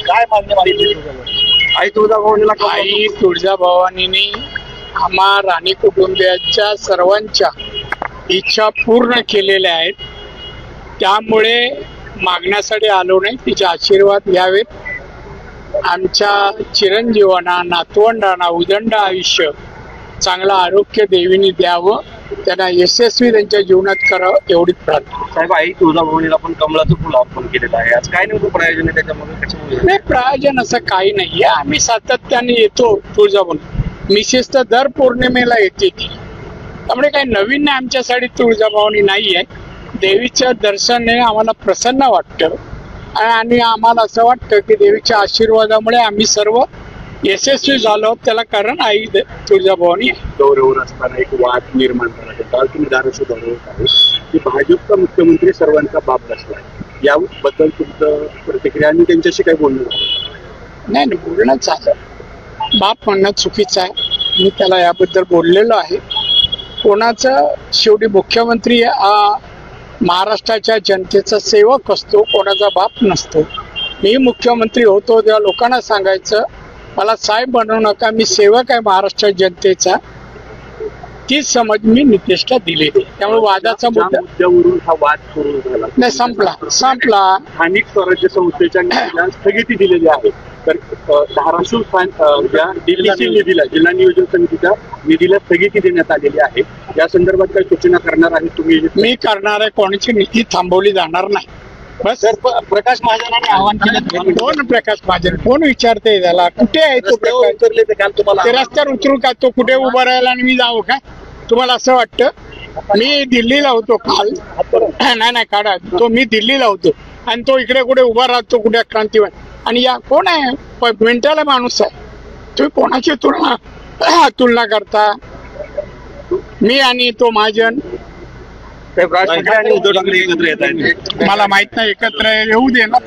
काय मागणी मागितली आई तुळजाभवानीला? आई तुळजाभवानीने आम्हा राणी कुटुंबियांच्या सर्वांच्या इच्छा पूर्ण केलेल्या आहेत, त्यामुळे मागण्यासाठी आलो नाही. तिचे आशीर्वाद घ्यावेत. आमच्या चिरंजीवांना, नातवंडांना उदंड आयुष्य, चांगलं आरोग्य देवीने द्यावं, त्यांना यशस्वी त्यांच्या जीवनात करावं एवढीच प्रार्थना. साहेब, आई तुळजाभवानीला पण कमळाचं फुल अर्पण केलेलं आहे. आज काय नेमकं प्रयोजन आहे त्याच्यामध्ये? कशामुळे? नाही, प्रयोजन असं काही नाहीये. आम्ही सातत्याने येतो तुळजाभवानी. मिसेस तर दर पौर्णिमेला येते ती, त्यामुळे काही नवीन नाही आमच्यासाठी तुळजाभवानी नाही आहे. देवीचं दर्शनाने आम्हाला प्रसन्न वाटतं आणि आम्हाला असं वाटतं की देवीच्या आशीर्वादामुळे आम्ही सर्व यशस्वी झालो. त्याला कारण आई तुळजाभवानी आहे. दौऱ्यावर असताना एक वाद निर्माण झाला. काल तुम्ही धाराशिव दौऱ्यावर आहे की भाजपचा मुख्यमंत्री सर्वांचा बाप बसलाय, याबद्दल तुमचं प्रतिक्रिया आणि त्यांच्याशी काही बोलणं झालं? नाही, बोलणं झालं. बाप म्हणणं चुकीचं आहे. मी त्याला याबद्दल बोललेलो आहे. कोणाचं शेवटी मुख्यमंत्री हा महाराष्ट्राच्या जनतेचा सेवक असतो, कोणाचा बाप नसतो. मी मुख्यमंत्री होतो तेव्हा लोकांना सांगायचं, मला साहेब बनवू नका, मी सेवक आहे महाराष्ट्र जनतेचा. तीच समज मी नितेशला दिलेली. त्यामुळे वादाचा मुद्द्यावरून हा वाद सुरू झाला. नाही, संपला. स्थानिक स्वराज्य संस्थेच्या निधीला स्थगिती दिलेली आहे. तर धाराशिव ज्या दिल्लीच्या निधीला, जिल्हा नियोजन समितीच्या निधीला स्थगिती देण्यात आलेली आहे. या संदर्भात काही सूचना करणार आहे तुम्ही? मी करणार आहे. कोणाची निधी थांबवली जाणार नाही. बस. प्रकाश महाजनांनी आवाहन केलं. कोण प्रकाश महाजन? कोण विचारते त्याला? कुठे आहे तो? उतरले ते काल तुम्हाला ते रस्त्यावर उतरू का? तो कुठे उभा राहिला आणि मी जाऊ का? तुम्हाला असं वाटतं? मी दिल्लीला होतो काल. नाही काढा तो. मी दिल्लीला होतो आणि तो इकडे कुठे उभा राहतो, कुठे क्रांतीवन. आणि या कोण आहे? मिनिटाला माणूस आहे. तुम्ही कोणाची तुलना करता? मी आणि तो महाजन? राज ठाकरे आणि उद्धव ठाकरे एकत्र येत आहेत. मला माहित नाही. एकत्र येऊ दे ना.